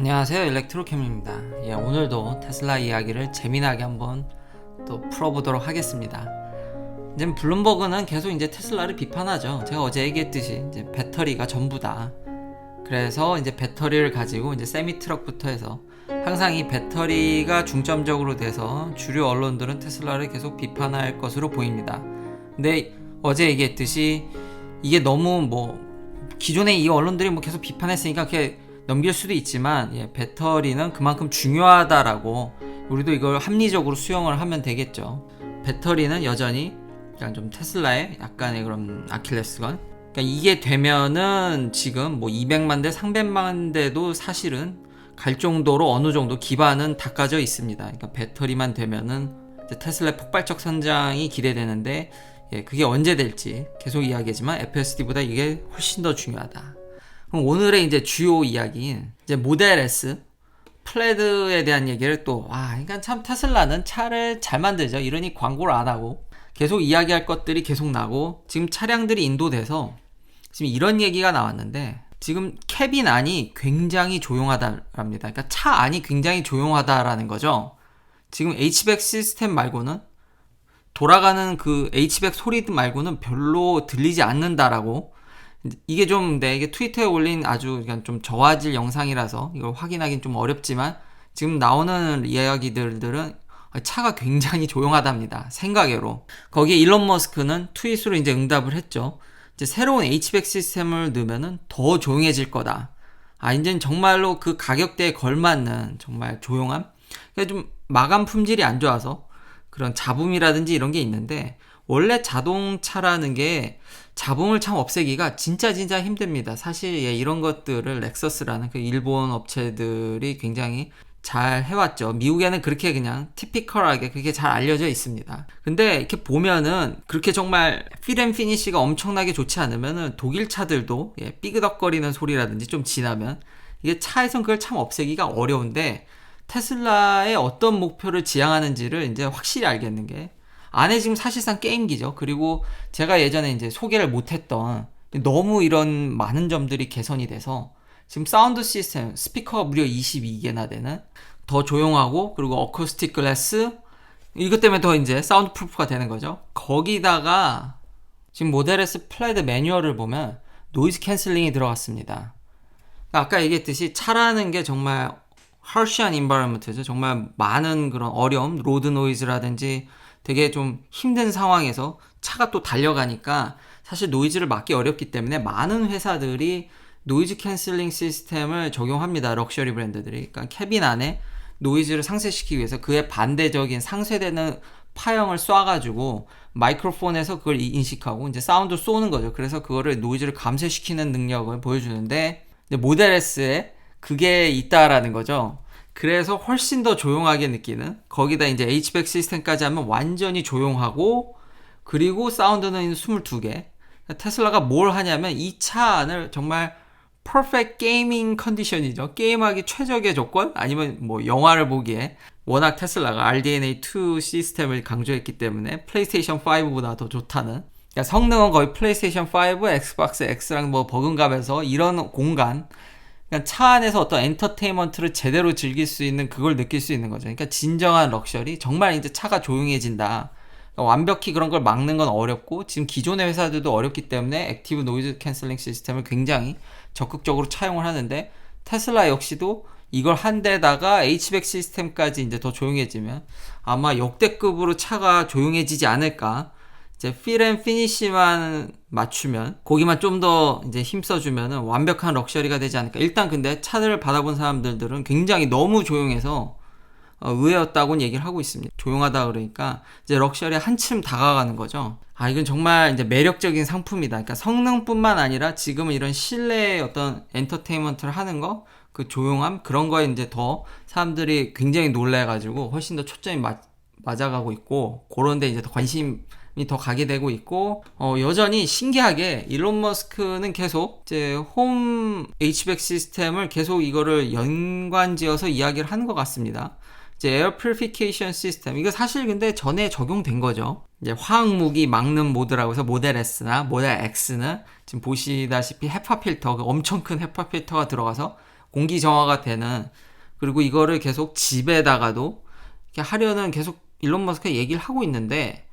안녕하세요, 일렉트로캠입니다. 오늘도 테슬라 이야기를 재미나게 한번 또 풀어보도록 하겠습니다. 이제 블룸버그는 계속 이제 테슬라를 비판하죠. 제가 어제 얘기했듯이 이제 배터리가 전부다. 그래서 이제 배터리를 가지고 이제 세미 트럭부터 해서 항상 이 배터리가 중점적으로 돼서 주류 언론들은 테슬라를 계속 비판할 것으로 보입니다. 근데 어제 얘기했듯이 이게 너무 기존의 이 언론들이 계속 비판했으니까 그게 넘길 수도 있지만 배터리는 그만큼 중요하다라고 우리도 이걸 합리적으로 수용을 하면 되겠죠. 배터리는 여전히 약간 좀 테슬라의 약간의 그런 아킬레스건. 그러니까 이게 되면은 지금 200만 대, 300만 대도 사실은 갈 정도로 어느 정도 기반은 닦아져 있습니다. 그러니까 배터리만 되면은 테슬라의 폭발적 성장이 기대되는데 그게 언제 될지 계속 이야기하지만 FSD보다 이게 훨씬 더 중요하다. 그럼 오늘의 이제 주요 이야기인 이제 모델 S 플레드에 대한 얘기를 그러니까 참 테슬라는 차를 잘 만들죠. 이러니 광고를 안 하고 계속 이야기할 것들이 계속 나고 지금 차량들이 인도돼서 지금 이런 얘기가 나왔는데 지금 캐빈 안이 굉장히 조용하다랍니다. 그러니까 차 안이 굉장히 조용하다라는 거죠. 지금 H백 시스템 말고는 돌아가는 그 H백 소리 말고는 별로 들리지 않는다라고. 이게 이게 트위터에 올린 아주 그냥 좀 저화질 영상이라서 이걸 확인하기는 좀 어렵지만 지금 나오는 이야기들은 차가 굉장히 조용하답니다. 생각외로. 거기에 일론 머스크는 트윗으로 이제 응답을 했죠. 이제 새로운 H백 시스템을 넣으면은 더 조용해질 거다. 이제는 정말로 그 가격대에 걸맞는 정말 조용함? 그러니까 좀 마감 품질이 안 좋아서 그런 잡음이라든지 이런 게 있는데 원래 자동차라는 게 잡음을 참 없애기가 진짜 힘듭니다. 사실 이런 것들을 렉서스라는 그 일본 업체들이 굉장히 잘 해왔죠. 미국에는 그렇게 그냥 티피컬하게 그게 잘 알려져 있습니다. 근데 이렇게 보면은 그렇게 정말 필 앤 피니시가 엄청나게 좋지 않으면은 독일 차들도 삐그덕거리는 소리라든지 좀 지나면 이게 차에선 그걸 참 없애기가 어려운데 테슬라의 어떤 목표를 지향하는지를 이제 확실히 알겠는 게 안에 지금 사실상 게임기죠. 그리고 제가 예전에 이제 소개를 못했던 너무 이런 많은 점들이 개선이 돼서 지금 사운드 시스템, 스피커가 무려 22개나 되는 더 조용하고 그리고 어쿠스틱 글래스 이것 때문에 더 이제 사운드 프루프가 되는 거죠. 거기다가 지금 모델 S 플레드 매뉴얼을 보면 노이즈 캔슬링이 들어갔습니다. 아까 얘기했듯이 차라는 게 정말 harsh한 environment죠. 정말 많은 그런 어려움, 로드 노이즈라든지 되게 좀 힘든 상황에서 차가 또 달려가니까 사실 노이즈를 막기 어렵기 때문에 많은 회사들이 노이즈 캔슬링 시스템을 적용합니다. 럭셔리 브랜드들이. 그러니까 캐빈 안에 노이즈를 상쇄시키기 위해서 그에 반대적인 상쇄되는 파형을 쏴가지고 마이크로폰에서 그걸 인식하고 이제 사운드 쏘는 거죠. 그래서 그거를 노이즈를 감쇄시키는 능력을 보여주는데 모델 S에 그게 있다라는 거죠. 그래서 훨씬 더 조용하게 느끼는 거기다 이제 H백 시스템까지 하면 완전히 조용하고 그리고 사운드는 22개. 테슬라가 뭘 하냐면 이 차 안을 정말 퍼펙트 게이밍 컨디션이죠. 게임하기 최적의 조건 아니면 영화를 보기에 워낙 테슬라가 RDNA2 시스템을 강조했기 때문에 플레이스테이션 5보다 더 좋다는. 그러니까 성능은 거의 플레이스테이션 5, 엑스박스 X랑 버금가면서 이런 공간 그러니까 차 안에서 어떤 엔터테인먼트를 제대로 즐길 수 있는 그걸 느낄 수 있는 거죠. 그러니까 진정한 럭셔리. 정말 이제 차가 조용해진다. 그러니까 완벽히 그런 걸 막는 건 어렵고 지금 기존의 회사들도 어렵기 때문에 액티브 노이즈 캔슬링 시스템을 굉장히 적극적으로 차용을 하는데 테슬라 역시도 이걸 한 데다가 H백 시스템까지 이제 더 조용해지면 아마 역대급으로 차가 조용해지지 않을까. 이제 필 앤 피니시만 맞추면 거기만 좀 더 이제 힘써주면 완벽한 럭셔리가 되지 않을까. 일단 근데 차들을 받아본 사람들은 굉장히 너무 조용해서 의외였다고는 얘기를 하고 있습니다. 조용하다 그러니까 이제 럭셔리에 한층 다가가는 거죠. 이건 정말 이제 매력적인 상품이다. 그러니까 성능뿐만 아니라 지금은 이런 실내의 어떤 엔터테인먼트를 하는 거, 그 조용함 그런 거에 이제 더 사람들이 굉장히 놀래가지고 훨씬 더 초점이 맞아가고 있고 그런데 이제 더 관심이 더 가게 되고 있고 여전히 신기하게 일론 머스크는 계속 이제 홈 H백 시스템을 계속 이거를 연관지어서 이야기를 하는 것 같습니다. 이제 에어 퓨리피케이션 시스템 이거 사실 근데 전에 적용된 거죠. 이제 화학무기 막는 모드라고 해서 모델 S나 모델 X는 지금 보시다시피 헤파 필터 엄청 큰 헤파 필터가 들어가서 공기 정화가 되는, 그리고 이거를 계속 집에다가도 이렇게 하려는 계속 일론 머스크가 얘기를 하고 있는데,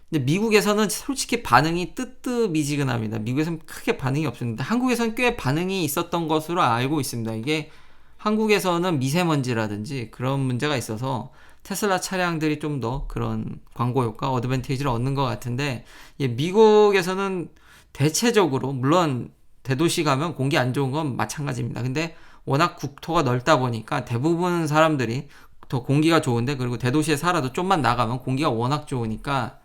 근데 미국에서는 솔직히 반응이 뜨뜻미지근합니다. 미국에서는 크게 반응이 없었는데 한국에서는 꽤 반응이 있었던 것으로 알고 있습니다. 이게 한국에서는 미세먼지라든지 그런 문제가 있어서 테슬라 차량들이 좀 더 그런 광고 효과, 어드밴티지를 얻는 것 같은데, 미국에서는 대체적으로, 물론 대도시 가면 공기 안 좋은 건 마찬가지입니다. 근데 워낙 국토가 넓다 보니까 대부분 사람들이 더 공기가 좋은데, 그리고 대도시에 살아도 좀만 나가면 공기가 워낙 좋으니까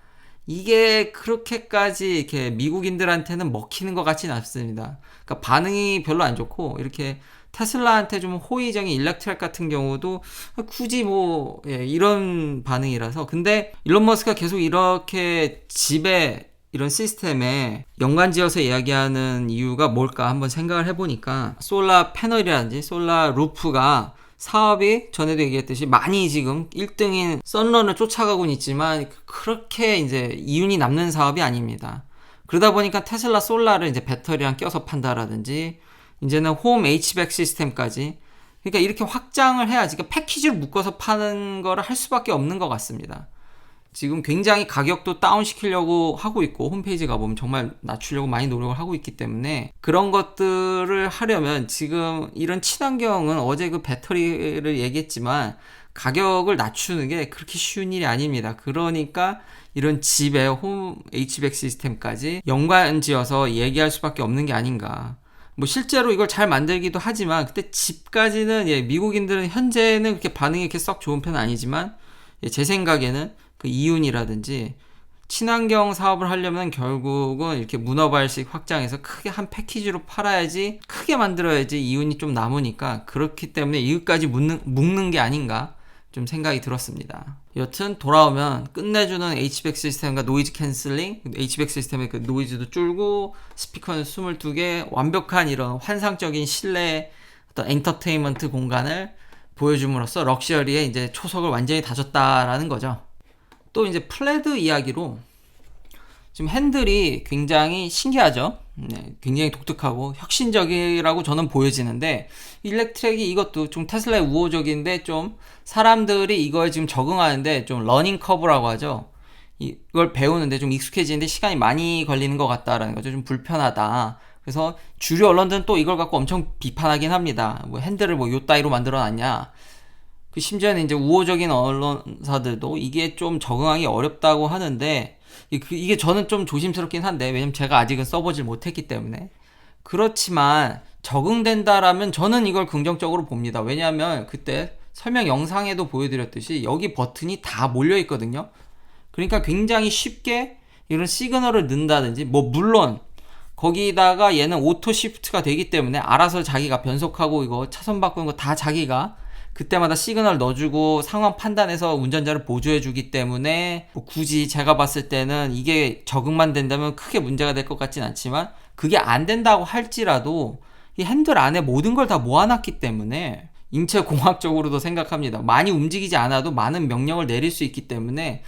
이게 그렇게까지 이렇게 미국인들한테는 먹히는 것 같지는 않습니다. 그러니까 반응이 별로 안 좋고, 이렇게 테슬라한테 좀 호의적인 일렉트랙 같은 경우도 굳이 뭐 이런 반응이라서. 근데 일론 머스크가 계속 이렇게 집에 이런 시스템에 연관지어서 이야기하는 이유가 뭘까 한번 생각을 해보니까, 솔라 패널이라든지 솔라 루프가 사업이 전에도 얘기했듯이 많이 지금 1등인 썬런을 쫓아가고는 있지만 그렇게 이제 이윤이 남는 사업이 아닙니다. 그러다 보니까 테슬라 솔라를 이제 배터리랑 껴서 판다라든지, 이제는 홈 HVAC 시스템까지, 그러니까 이렇게 확장을 해야지, 그러니까 패키지를 묶어서 파는 거를 할 수밖에 없는 것 같습니다. 지금 굉장히 가격도 다운시키려고 하고 있고, 홈페이지 가보면 정말 낮추려고 많이 노력을 하고 있기 때문에, 그런 것들을 하려면 지금 이런 친환경은 어제 그 배터리를 얘기했지만 가격을 낮추는 게 그렇게 쉬운 일이 아닙니다. 그러니까 이런 집에 홈 HVAC 시스템까지 연관지어서 얘기할 수밖에 없는 게 아닌가. 뭐 실제로 이걸 잘 만들기도 하지만, 그때 집까지는 미국인들은 현재는 그렇게 반응이 이렇게 썩 좋은 편은 아니지만, 제 생각에는 그 이윤이라든지 친환경 사업을 하려면 결국은 이렇게 문어발식 확장해서 크게 한 패키지로 팔아야지, 크게 만들어야지 이윤이 좀 남으니까, 그렇기 때문에 이것까지 묶는 게 아닌가 좀 생각이 들었습니다. 여튼 돌아오면 끝내주는 HVAC 시스템과 노이즈 캔슬링, HVAC 시스템의 그 노이즈도 줄고 스피커는 22개, 완벽한 이런 환상적인 실내 어떤 엔터테인먼트 공간을 보여줌으로써 럭셔리에 이제 초석을 완전히 다졌다라는 거죠. 또 이제 플레드 이야기로, 지금 핸들이 굉장히 신기하죠. 굉장히 독특하고 혁신적이라고 저는 보여지는데, 일렉트랙이 이것도 좀 테슬라의 우호적인데, 좀 사람들이 이거에 지금 적응하는데 좀 러닝 커브라고 하죠. 이걸 배우는데 좀 익숙해지는데 시간이 많이 걸리는 것 같다라는 거죠. 좀 불편하다. 그래서 주류 언론들은 또 이걸 갖고 엄청 비판하긴 합니다. 뭐 핸들을 뭐 요 따위로 만들어 놨냐. 그 심지어는 이제 우호적인 언론사들도 이게 좀 적응하기 어렵다고 하는데, 이게 저는 좀 조심스럽긴 한데, 왜냐면 제가 아직은 써보질 못했기 때문에. 그렇지만 적응된다라면 저는 이걸 긍정적으로 봅니다. 왜냐하면 그때 설명 영상에도 보여드렸듯이 여기 버튼이 다 몰려 있거든요. 그러니까 굉장히 쉽게 이런 시그널을 넣는다든지, 뭐 물론 거기다가 얘는 오토 시프트가 되기 때문에 알아서 자기가 변속하고 이거 차선 바꾸는 거 다 자기가 그때마다 시그널 넣어주고 상황 판단해서 운전자를 보조해주기 때문에, 뭐 굳이 제가 봤을 때는 이게 적응만 된다면 크게 문제가 될 것 같진 않지만, 그게 안 된다고 할지라도 이 핸들 안에 모든 걸 다 모아놨기 때문에 인체공학적으로도 생각합니다. 많이 움직이지 않아도 많은 명령을 내릴 수 있기 때문에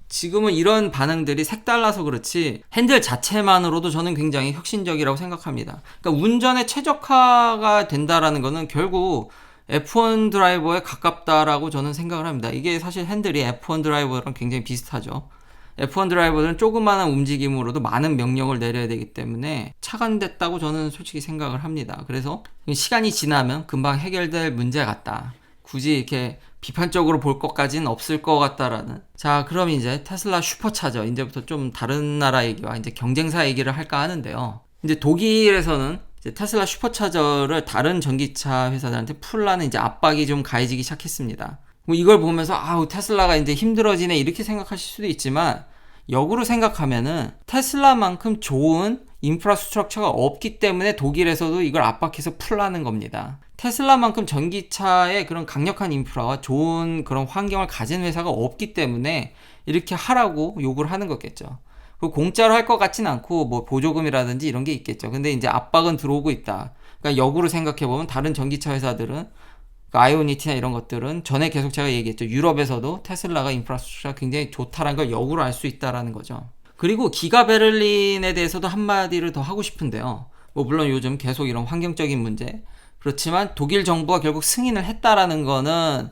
지금은 이런 반응들이 색달라서 그렇지, 핸들 자체만으로도 저는 굉장히 혁신적이라고 생각합니다. 그러니까 운전에 최적화가 된다라는 거는 결국 F1 드라이버에 가깝다라고 저는 생각을 합니다. 이게 사실 핸들이 F1 드라이버랑 굉장히 비슷하죠. F1 드라이버들은 조그마한 움직임으로도 많은 명령을 내려야 되기 때문에 차관됐다고 저는 솔직히 생각을 합니다. 그래서 시간이 지나면 금방 해결될 문제 같다. 굳이 이렇게 비판적으로 볼 것까지는 없을 것 같다라는. 자, 그럼 이제 테슬라 슈퍼차저, 이제부터 좀 다른 나라 얘기와 이제 경쟁사 얘기를 할까 하는데요. 이제 독일에서는 이제 테슬라 슈퍼차저를 다른 전기차 회사들한테 풀라는 이제 압박이 좀 가해지기 시작했습니다. 뭐 이걸 보면서 아우 테슬라가 이제 힘들어지네 이렇게 생각하실 수도 있지만, 역으로 생각하면은 테슬라만큼 좋은 인프라스트럭처가 없기 때문에 독일에서도 이걸 압박해서 풀라는 겁니다. 테슬라만큼 전기차에 그런 강력한 인프라와 좋은 그런 환경을 가진 회사가 없기 때문에 이렇게 하라고 요구를 하는 거겠죠. 공짜로 할 것 같진 않고 뭐 보조금이라든지 이런 게 있겠죠. 근데 이제 압박은 들어오고 있다. 그러니까 역으로 생각해보면 다른 전기차 회사들은, 아이오니티나 이런 것들은 전에 계속 제가 얘기했죠. 유럽에서도 테슬라가 인프라스트럭처가 굉장히 좋다라는 걸 역으로 알 수 있다라는 거죠. 그리고 기가 베를린에 대해서도 한마디를 더 하고 싶은데요. 뭐 물론 요즘 계속 이런 환경적인 문제, 그렇지만 독일 정부가 결국 승인을 했다라는 거는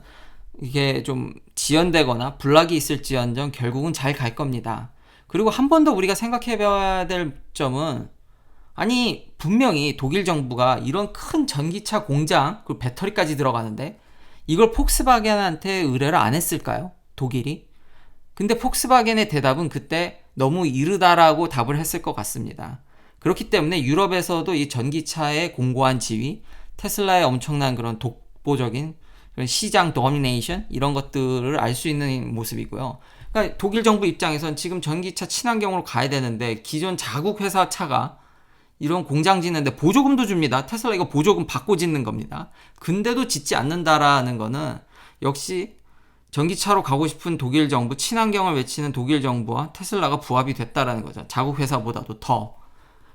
이게 좀 지연되거나 불락이 있을지언정 결국은 잘 갈 겁니다. 그리고 한 번 더 우리가 생각해 봐야 될 점은, 아니 분명히 독일 정부가 이런 큰 전기차 공장 그리고 배터리까지 들어가는데 이걸 폭스바겐한테 의뢰를 안 했을까요? 독일이? 근데 폭스바겐의 대답은 그때 너무 이르다라고 답을 했을 것 같습니다. 그렇기 때문에 유럽에서도 이 전기차의 공고한 지위, 테슬라의 엄청난 그런 독보적인 그런 시장 도미네이션 이런 것들을 알 수 있는 모습이고요. 그러니까 독일 정부 입장에선 지금 전기차 친환경으로 가야 되는데 기존 자국 회사 차가 이런 공장 짓는데 보조금도 줍니다. 테슬라 이거 보조금 받고 짓는 겁니다. 근데도 짓지 않는다라는 거는 역시 전기차로 가고 싶은 독일 정부, 친환경을 외치는 독일 정부와 테슬라가 부합이 됐다라는 거죠. 자국 회사보다도 더.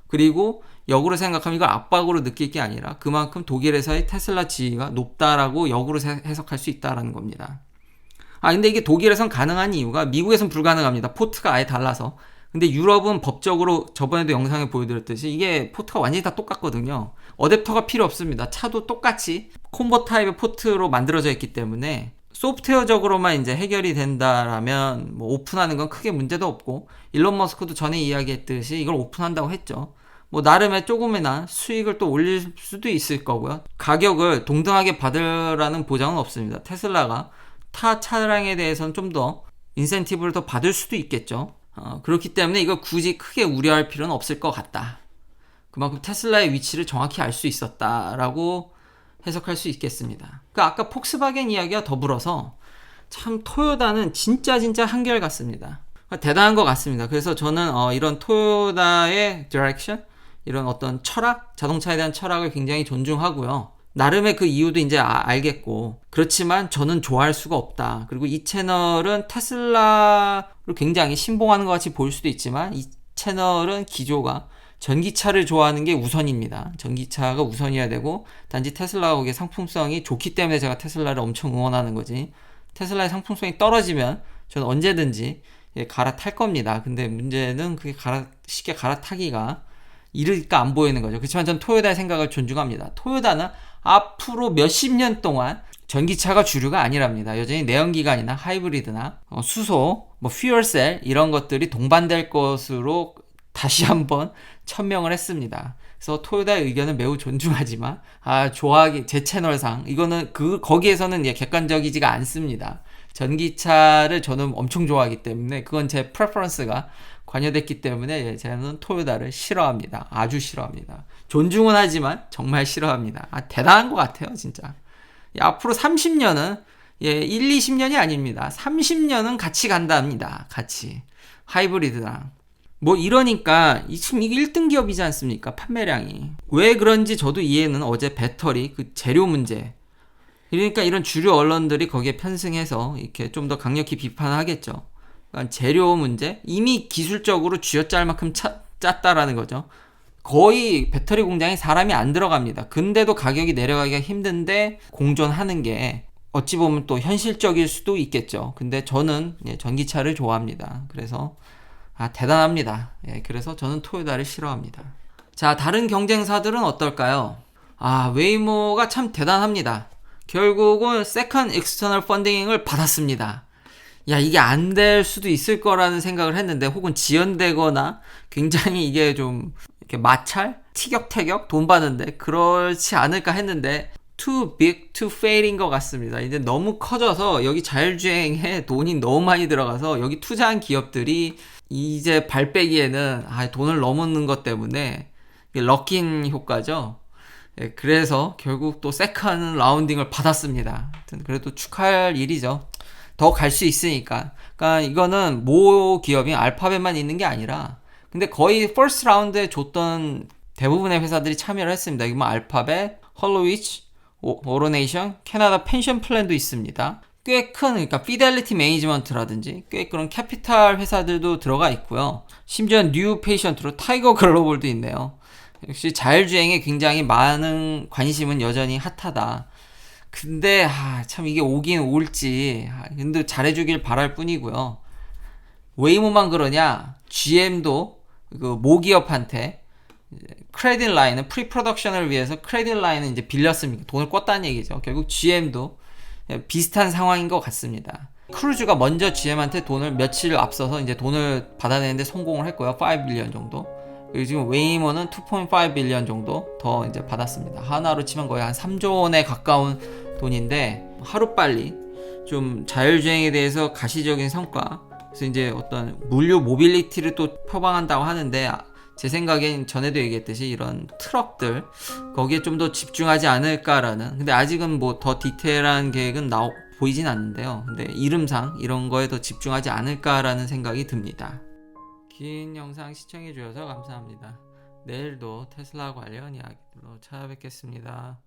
그리고 역으로 생각하면 이걸 압박으로 느낄 게 아니라 그만큼 독일에서의 테슬라 지위가 높다라고 역으로 해석할 수 있다라는 겁니다. 근데 이게 독일에선 가능한 이유가 미국에선 불가능합니다. 포트가 아예 달라서. 근데 유럽은 법적으로 저번에도 영상에 보여드렸듯이 이게 포트가 완전히 다 똑같거든요. 어댑터가 필요 없습니다. 차도 똑같이 콤보 타입의 포트로 만들어져 있기 때문에 소프트웨어적으로만 이제 해결이 된다라면 뭐 오픈하는 건 크게 문제도 없고, 일론 머스크도 전에 이야기했듯이 이걸 오픈한다고 했죠. 뭐 나름의 조금이나 수익을 또 올릴 수도 있을 거고요. 가격을 동등하게 받으라는 보장은 없습니다. 테슬라가 타 차량에 대해서는 좀 더 인센티브를 더 받을 수도 있겠죠. 그렇기 때문에 이걸 굳이 크게 우려할 필요는 없을 것 같다. 그만큼 테슬라의 위치를 정확히 알 수 있었다라고 해석할 수 있겠습니다. 아까 폭스바겐 이야기와 더불어서 참 토요다는 진짜 한결 같습니다. 대단한 것 같습니다. 그래서 저는 이런 토요다의 디렉션, 이런 어떤 철학, 자동차에 대한 철학을 굉장히 존중하고요. 나름의 그 이유도 이제 알겠고, 그렇지만 저는 좋아할 수가 없다. 그리고 이 채널은 테슬라를 굉장히 신봉하는 것 같이 보일 수도 있지만 이 채널은 기조가 전기차를 좋아하는 게 우선입니다. 전기차가 우선이어야 되고, 단지 테슬라가 거기에 상품성이 좋기 때문에 제가 테슬라를 엄청 응원하는 거지, 테슬라의 상품성이 떨어지면 저는 언제든지 갈아탈 겁니다. 근데 문제는 그게 쉽게 갈아타기가 이르니까 안 보이는 거죠. 그렇지만 전 토요다의 생각을 존중합니다. 토요다는 앞으로 몇십 년 동안 전기차가 주류가 아니랍니다. 여전히 내연기관이나 하이브리드나 수소, 퓨얼셀 이런 것들이 동반될 것으로 다시 한번 천명을 했습니다. 그래서 토요다의 의견은 매우 존중하지만 좋아하기, 제 채널상 이거는 거기에서는 객관적이지가 않습니다. 전기차를 저는 엄청 좋아하기 때문에 그건 제 프레퍼런스가 관여됐기 때문에 저는 토요다를 싫어합니다. 아주 싫어합니다. 존중은 하지만 정말 싫어합니다. 대단한 것 같아요, 진짜. 앞으로 30년은 1, 20년이 아닙니다. 30년은 같이 간답니다. 같이. 하이브리드랑. 이러니까 지금 이게 1등 기업이지 않습니까? 판매량이. 왜 그런지 저도 이해는 어제 배터리 그 재료 문제. 그러니까 이런 주류 언론들이 거기에 편승해서 이렇게 좀 더 강력히 비판하겠죠. 그러니까 재료 문제, 이미 기술적으로 쥐어짤 만큼 짰다라는 거죠. 거의 배터리 공장에 사람이 안 들어갑니다. 근데도 가격이 내려가기가 힘든데 공존하는 게 어찌 보면 또 현실적일 수도 있겠죠. 근데 저는 전기차를 좋아합니다. 그래서 대단합니다. 그래서 저는 토요다를 싫어합니다. 자, 다른 경쟁사들은 어떨까요? 웨이모가 참 대단합니다. 결국은 세컨 익스터널 펀딩을 받았습니다. 이게 안 될 수도 있을 거라는 생각을 했는데, 혹은 지연되거나 굉장히 이게 좀 이렇게 마찰? 티격태격? 돈 받는데 그렇지 않을까 했는데 too big to fail인 것 같습니다. 이제 너무 커져서 여기 자율주행에 돈이 너무 많이 들어가서 여기 투자한 기업들이 이제 발 빼기에는 돈을 넘는 것 때문에 럭킨 효과죠. 그래서 결국 또 세컨 라운딩을 받았습니다. 그래도 축하할 일이죠. 더 갈 수 있으니까. 그러니까 이거는 모 기업이 알파벳만 있는 게 아니라, 근데 거의 퍼스트 라운드에 줬던 대부분의 회사들이 참여를 했습니다. 이거 알파벳, 헐로위치, 오로네이션, 캐나다 펜션 플랜도 있습니다. 꽤 큰, 그러니까 피델리티 매니지먼트라든지 꽤 그런 캐피탈 회사들도 들어가 있고요. 심지어 뉴 페이션트로 타이거 글로벌도 있네요. 역시 자율주행에 굉장히 많은 관심은 여전히 핫하다. 근데 참 이게 오긴 올지 근데 잘해주길 바랄 뿐이고요. 웨이모만 그러냐? GM도 그 모기업한테 크레딧 라인은 프리 프로덕션을 위해서 크레딧 라인은 이제 빌렸습니다. 돈을 꿨다는 얘기죠. 결국 GM도 비슷한 상황인 것 같습니다. 크루즈가 먼저 GM한테 돈을 며칠 앞서서 이제 돈을 받아내는데 성공을 했고요. 5빌리언 정도. 그리고 지금 웨이머는 2.5빌리언 정도 더 이제 받았습니다. 하나로 치면 거의 한 3조 원에 가까운 돈인데 하루빨리 좀 자율주행에 대해서 가시적인 성과, 그래서 이제 어떤 물류 모빌리티를 또 표방한다고 하는데 제 생각엔 전에도 얘기했듯이 이런 트럭들 거기에 좀 더 집중하지 않을까라는, 근데 아직은 뭐 더 디테일한 계획은 보이진 않는데요. 근데 이름상 이런 거에 더 집중하지 않을까라는 생각이 듭니다. 긴 영상 시청해 주셔서 감사합니다. 내일도 테슬라 관련 이야기로 찾아뵙겠습니다.